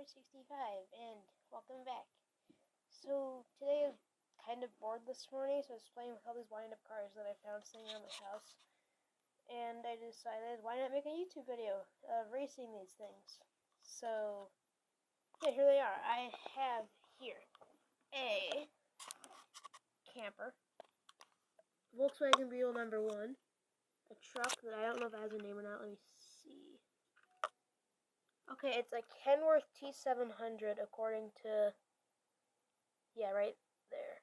Howard65 and welcome back. So today I was kind of bored this morning, so I was playing with all these wind-up cars that I found sitting around my house. And I decided, why not make a YouTube video of racing these things? So, yeah, here they are. I have here a camper, Volkswagen Beetle number 1, a truck that I don't know if it has a name or not. Let me see. Okay, it's a Kenworth T700 according to, yeah, right there.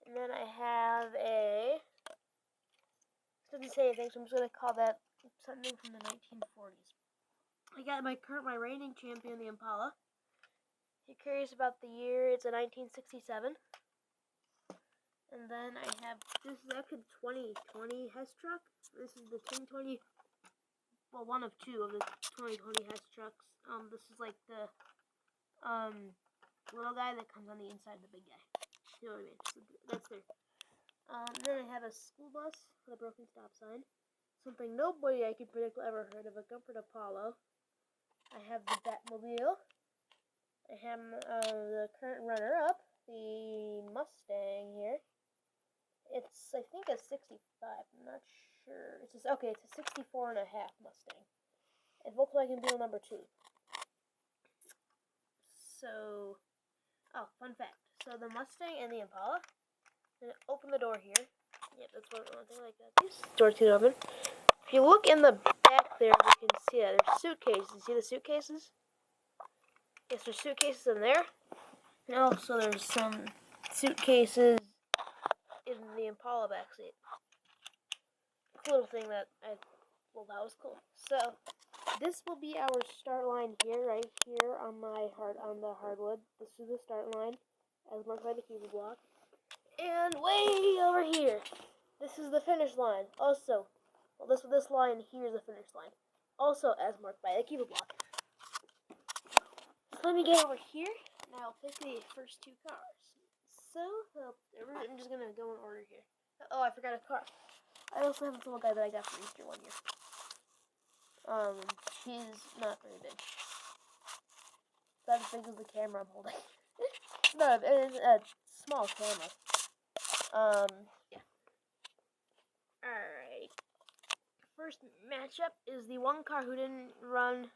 And then I have a, it doesn't say anything, so I'm just going to call that something from the 1940s. I got my reigning champion, the Impala. If you're curious about the year, it's a 1967. And then I have, this is actually the 2020 Hess truck. This is the 2020, well, one of two of the 2020 Hess trucks. This is like the little guy that comes on the inside of the big guy. You know what I mean? So that's there. Then I have a school bus with a broken stop sign. Something nobody I can predict will ever heard of, a Gumpert Apollo. I have the Batmobile. I have the current runner-up, the Mustang here. It's, I think, a 65. I'm not sure. It's just, okay, it's a 64 and a half Mustang. And Volkswagen Beetle number 2. So, oh, fun fact. So the Mustang and the Impala, I'm gonna open the door here. Yep, that's one thing like that. Door to open. If you look in the back there, you can see that there's suitcases. See the suitcases? Yes, there's suitcases in there. And also there's some suitcases in the Impala backseat. Cool little thing that that was cool. So this will be our start line here, right here on the hardwood. This is the start line, as marked by the Keeper block. And way over here, this is the finish line. Also, well, this line here is the finish line. Also, as marked by the Keeper block. So let me get over here, and I'll pick the first two cars. So, I'm just gonna go in order here. Oh, I forgot a car. I also have this little guy that I got for Easter one year. He's not very big. It's not as big as the camera I'm holding. No, it is a small camera. Yeah. Alright. First matchup is the one car who didn't run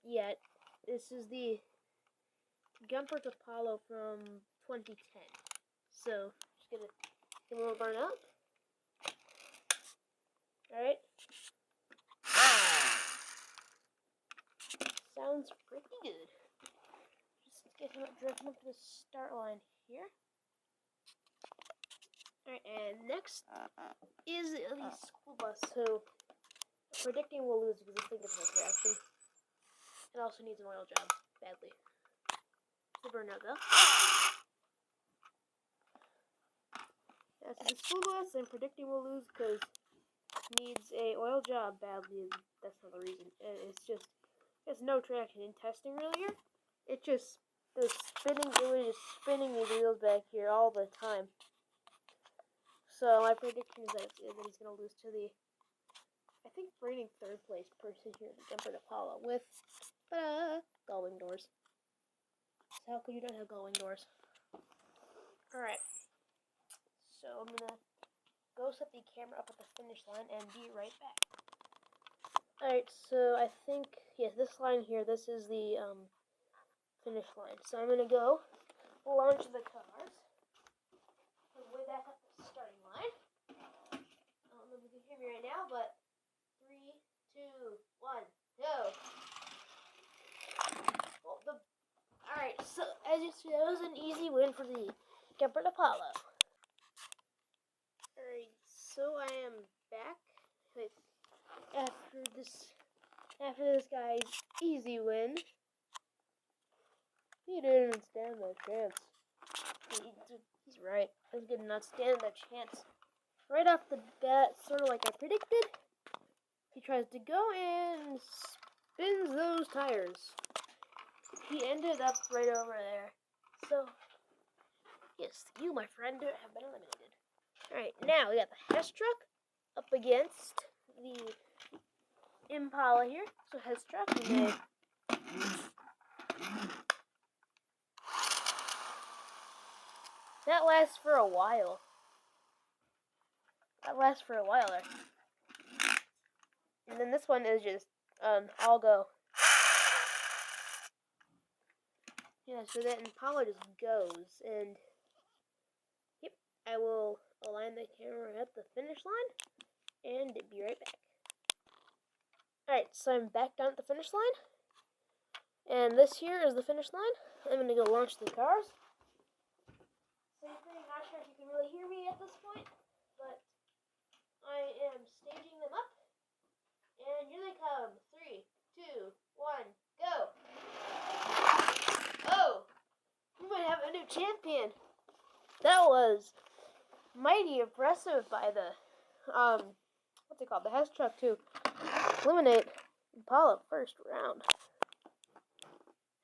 yet. This is the Gumpert Apollo from 2010. So, just gonna give a little burn up. Alright. Sounds pretty good. Just get him up to the start line here. Alright, and next is the school bus, who predicting will lose because this thing gets no traction. It also needs an oil job, badly. Super no-go. That's the school bus, and predicting will lose because needs a oil job badly. That's not the reason. It's just, it's no traction. In testing earlier, it was just spinning these wheels back here all the time. So my prediction is that he's going to lose to the, I think, reigning third place person here, the Gumpert Apollo, with gullwing doors. So how could you not have gullwing doors? Alright. So I'm going to go set the camera up at the finish line and be right back. Alright, so I think, yes, this line here, this is the finish line. So I'm going to go launch the cars. I'm way back at the starting line. I don't know if you can hear me right now, but 3, 2, 1, go! Well, alright, so as you see, that was an easy win for the Gumpert Apollo. Alright, so I am back after this guy's easy win. He didn't stand a chance. He's right. He did not stand a chance. Right off the bat, sort of like I predicted, he tries to go and spins those tires. He ended up right over there. So, yes, you, my friend, have been eliminated. Alright, now we got the Hess truck up against the Impala here. So Hess truck, That lasts for a while. There. And then this one is just, I'll go. Yeah, so that Impala just goes, and, yep, I will align the camera at the finish line, and be right back. Alright, so I'm back down at the finish line, and this here is the finish line. I'm going to go launch the cars. Same thing, not sure if you can really hear me at this point, but I am staging them up, and here they come. 3, 2, 1, go! Oh! We might have a new champion! That was mighty impressive by the, what's it called? The Hess truck to eliminate Impala first round.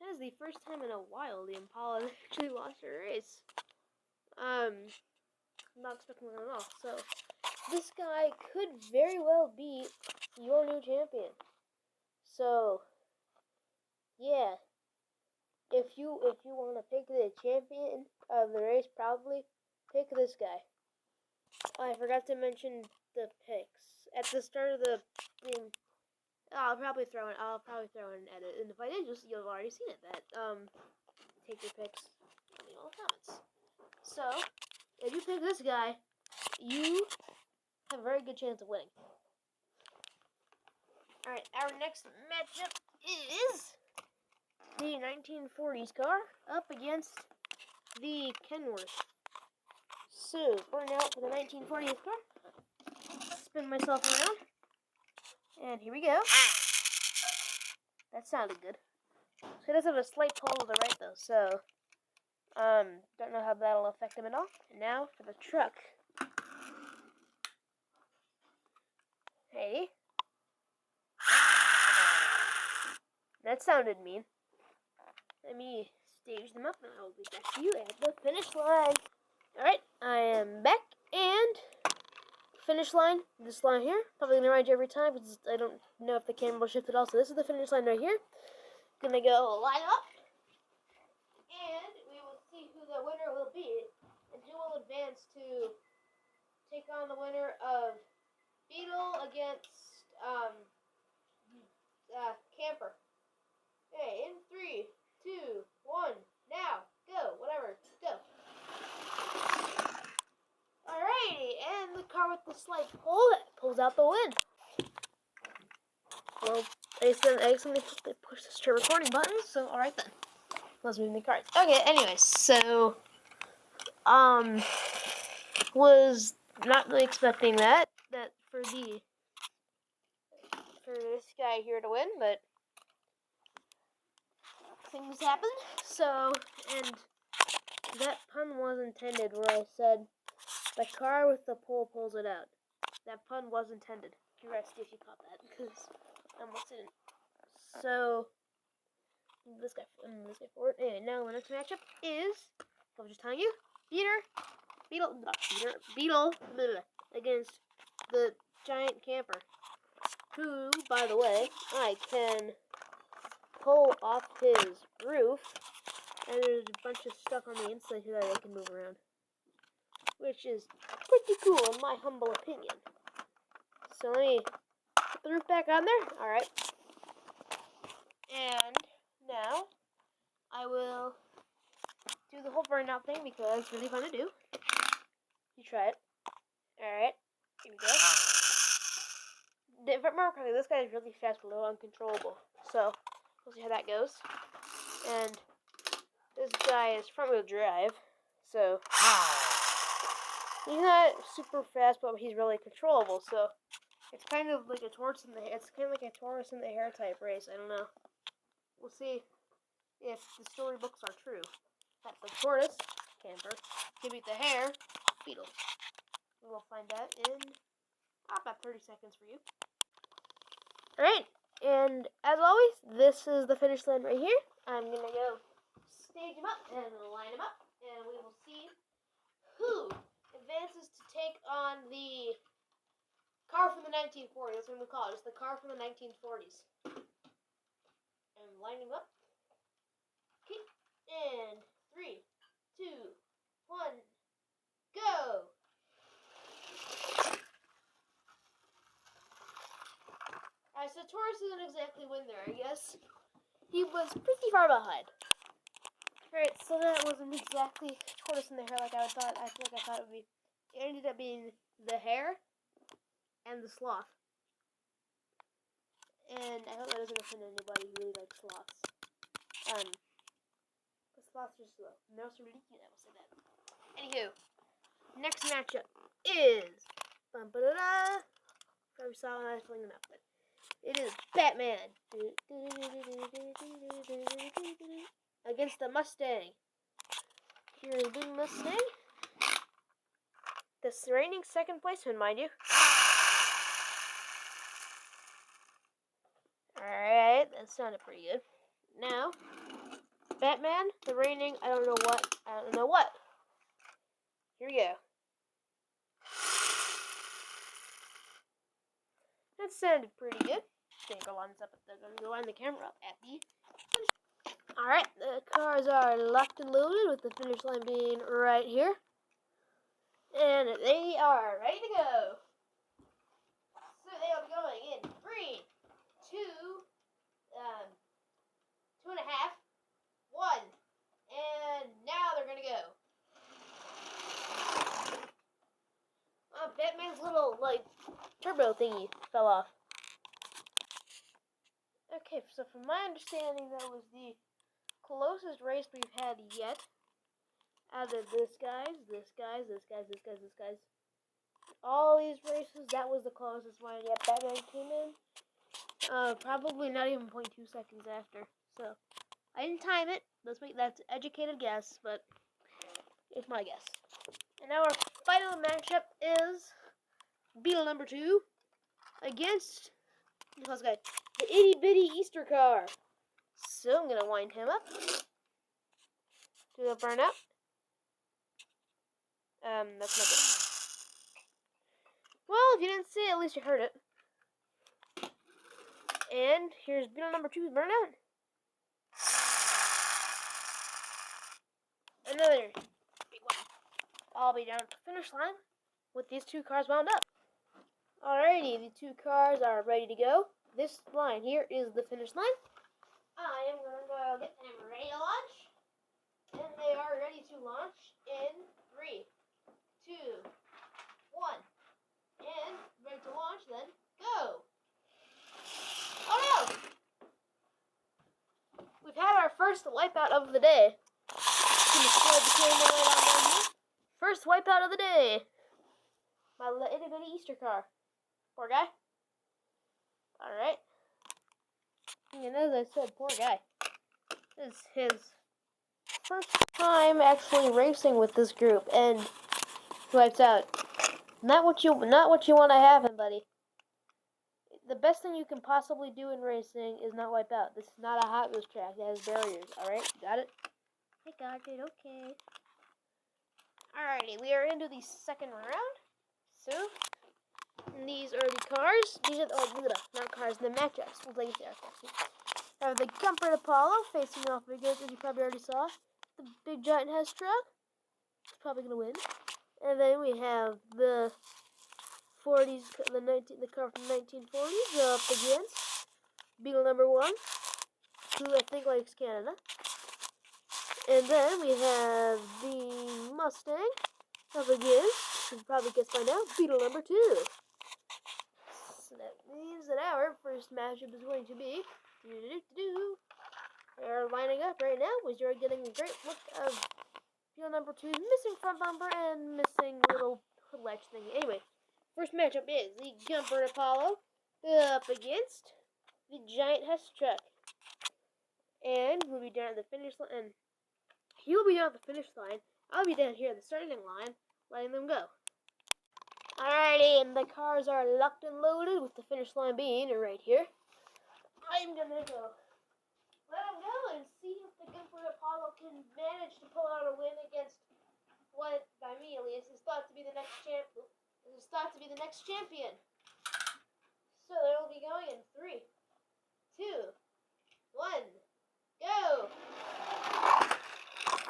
That is the first time in a while the Impala actually lost a race. I'm not expecting that at all. So this guy could very well be your new champion. So yeah, if you want to pick the champion of the race, probably pick this guy. I forgot to mention the picks at the start of the game. I'll probably throw in an edit, and if I did, you'll already seen it. That take your picks in all the comments. So if you pick this guy, you have a very good chance of winning. All right, our next matchup is the 1940s car up against the Kenworth. So burn out for the 1940s car. Spin myself around. And here we go. That sounded good. So it does have a slight pull to the right though, so don't know how that'll affect him at all. And now for the truck. Hey. That sounded mean. Let me stage them up and I will be back to you at the finish line. Alright, I am back and finish line, this line here. Probably gonna remind you every time because I don't know if the camera will shift at all. So this is the finish line right here. Gonna go line up, and we will see who the winner will be, and who will advance to take on the winner of Beetle against Camper. Okay, in 3, 2, 1, now go. Whatever, go. Alrighty, and the car with the slight pull pulls out the win. Well, I accidentally pushed the start recording button, so alright then. Let's move the cards. Okay, anyways, so was not really expecting that for this guy here to win, but things happen. So, and that pun was intended where I said the car with the pole pulls it out. That pun was intended. Congrats if you caught that, because I almost didn't. So, this guy forward. Anyway, now the next matchup is, I was just telling you, Beetle against the giant Camper, who, by the way, I can pull off his roof, and there's a bunch of stuff on the inside here that I can move around, which is pretty cool in my humble opinion. So let me put the roof back on there. Alright. And now I will do the whole burnout thing because it's really fun to do. You try it. Alright. Here we go. If I remember correctly, this guy is really fast but a little uncontrollable. So we'll see how that goes. And this guy is front wheel drive. So he's not super fast, but he's really controllable. So it's kind of like a Taurus in the hair type race. I don't know. We'll see if the storybooks are true. That the Tortoise Camper can beat the hare Beetle. We will find out in about 30 seconds for you. Alright, and as always, this is the finish line right here. I'm gonna go stage them up and line them up, and we will see who advances to take on the car from the 1940s. That's what we call it. It's the car from the 1940s. I'm lining up. And 3, 2, 1, go! Alright, so Taurus didn't exactly win there, I guess. He was pretty far behind. Alright, so that wasn't exactly Taurus in the hair like I thought it would be. It ended up being the hare and the sloth. And I hope that doesn't offend anybody who really likes sloths. The sloths are slow. No, so ridiculous, I will say that. Anywho, next matchup is probably saw when I was filling them out, but it is Batman against the Mustang. Here is the Mustang. The reigning second placeman, mind you. Alright, that sounded pretty good. Now, Batman, the reigning, I don't know what. Here we go. That sounded pretty good. Gonna line the camera up at me. Alright, the cars are locked and loaded with the finish line being right here. And they are ready to go. So they will be going in 3, 2, 2.5, 1. And now they're gonna go. Batman's little, turbo thingy fell off. Okay, so from my understanding, that was the closest race we've had yet. Out of this guys. All these races, that was the closest one. Yep, Batman came in. Probably not even 0.2 seconds after. So, I didn't time it. That's an educated guess, but it's my guess. And now our final matchup is Beetle number 2 against the itty bitty Easter car. So I'm gonna wind him up. Do the burnout. That's not good. Well, if you didn't see it, at least you heard it. And here's Beetle number 2's burnout. Another big one. I'll be down at the finish line with these two cars wound up. Alrighty, the two cars are ready to go. This line here is the finish line. I am going to go get them ready to launch. And they are ready to launch in 3, 2, 1. And ready to launch, then go. Oh no! We've had our first wipeout of the day. First wipeout of the day. My itty bitty Easter car. Poor guy. Alright. And as I said, poor guy. This is his first time actually racing with this group, and he wipes out. Not what you want to happen, buddy. The best thing you can possibly do in racing is not wipe out. This is not a Hot Wheels track. It has barriers. Alright? Got it? I got it. Okay. Alrighty. We are into the second round. So, these are the cars. These are not cars, the matchups. We'll take it the Comfort Apollo facing off against, as you probably already saw, the Big Giant Hess truck. It's probably gonna win. And then we have the 40s, the car from 1940s up against Beetle number 1, who I think likes Canada. And then we have the Mustang up against, you can probably guess by now, Beetle number 2. So that means that our first matchup is going to be they're lining up right now, as you're getting a great look of Beetle number 2's missing front bumper and missing little ledge thing. Anyway, first matchup is the Comfort Apollo up against the Giant Hess truck. And we'll be down at the finish line, and he will be down at the finish line. I'll be down here at the starting line, letting them go. Alrighty, and the cars are locked and loaded with the finish line being right here. I'm gonna go let him go and see if the Comfort Apollo can manage to pull out a win against what, by me at least, is thought to be the next champion. So they will be going in 3, 2, 1, go!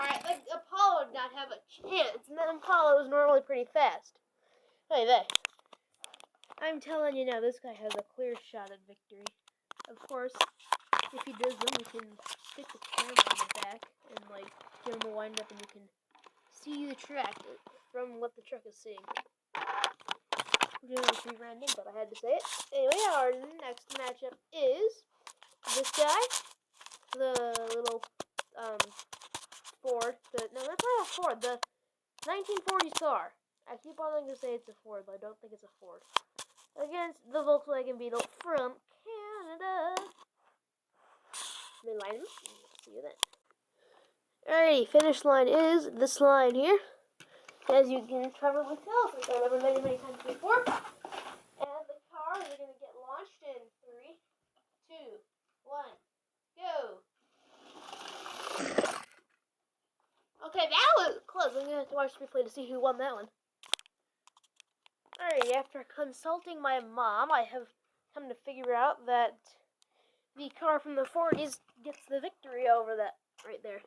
Alright, like Apollo did not have a chance, and then Apollo was normally pretty fast. Hey, there. I'm telling you now, this guy has a clear shot at victory. Of course, if he does them, you can stick the camera on the back and, like, give him a wind up and you can see the track from what the truck is seeing. Which is pretty random, but I had to say it. Anyway, our next matchup is this guy, the little, Ford. No, that's not a Ford, the 1940s car. I keep wanting to say it's a Ford, but I don't think it's a Ford. Against the Volkswagen Beetle from Canada. Let me line him. See you then. Alrighty, finish line is this line here. As you can probably tell, since I've done it many times before. And the cars are going to get launched in 3, 2, 1, go. Okay, that was close. I'm going to have to watch the replay to see who won that one. Alright, after consulting my mom, I have come to figure out that the car from the 40s gets the victory over that right there.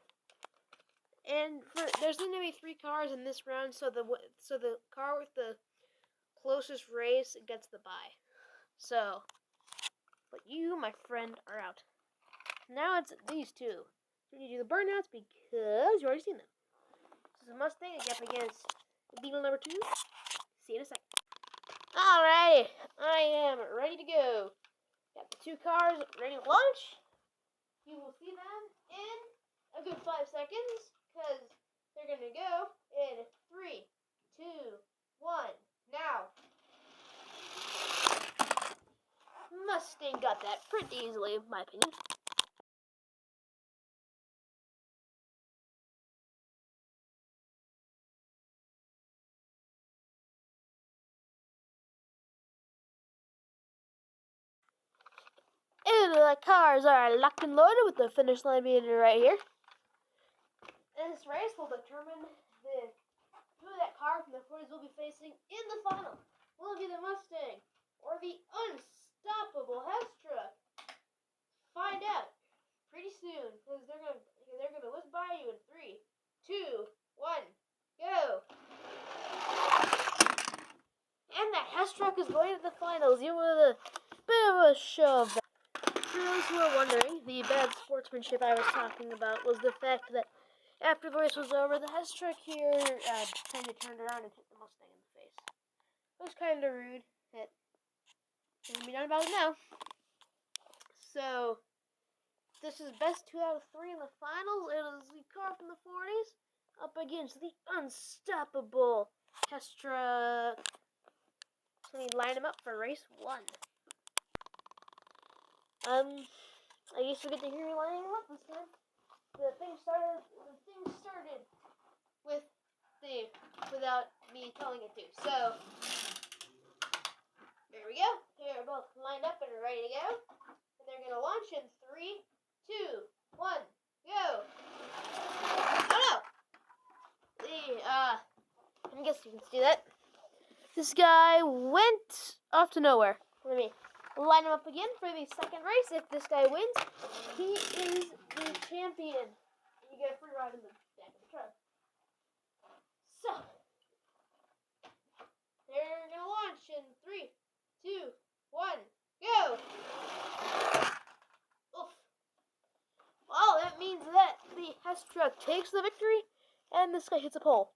And there's going to be 3 cars in this round, so the car with the closest race gets the bye. So, but you, my friend, are out. Now it's these two. So you do the burnouts because you already seen them. This is a Mustang up against Beetle number 2. See you in a second. Alright, I am ready to go. Got the 2 cars ready to launch. You will see them in a good 5 seconds because they're going to go in 3, 2, 1, now. Mustang got that pretty easily, in my opinion. And the cars are locked and loaded with the finish line being right here. And this race will determine who that car from the 40s will be facing in the final. Will it be the Mustang or the unstoppable Hess truck? Find out pretty soon because they're gonna whiz by you in 3, 2, 1, go. And that Hess truck is going to the finals. You were a bit of a show of that. For those who are wondering, the bad sportsmanship I was talking about was the fact that after the race was over, the Hess truck here kind of turned around and hit the Mustang in the face. It was kind of rude. It can be done about it now. So, this is best 2 out of 3 in the finals. It is the car from the 40s up against the unstoppable Hess truck. So we line them up for race 1. I guess we get to hear me lining them up this time. The thing started without me telling it to. So there we go. They're both lined up and ready to go. And they're gonna launch in 3, 2, 1, go. Oh no! I guess you can see that. This guy went off to nowhere. Let me line him up again for the second race. If this guy wins, he is the champion. You get a free ride in the back of the truck. So, they're going to launch in 3, 2, 1, go! Oof. Well, that means that the Hess truck takes the victory, and this guy hits a pole.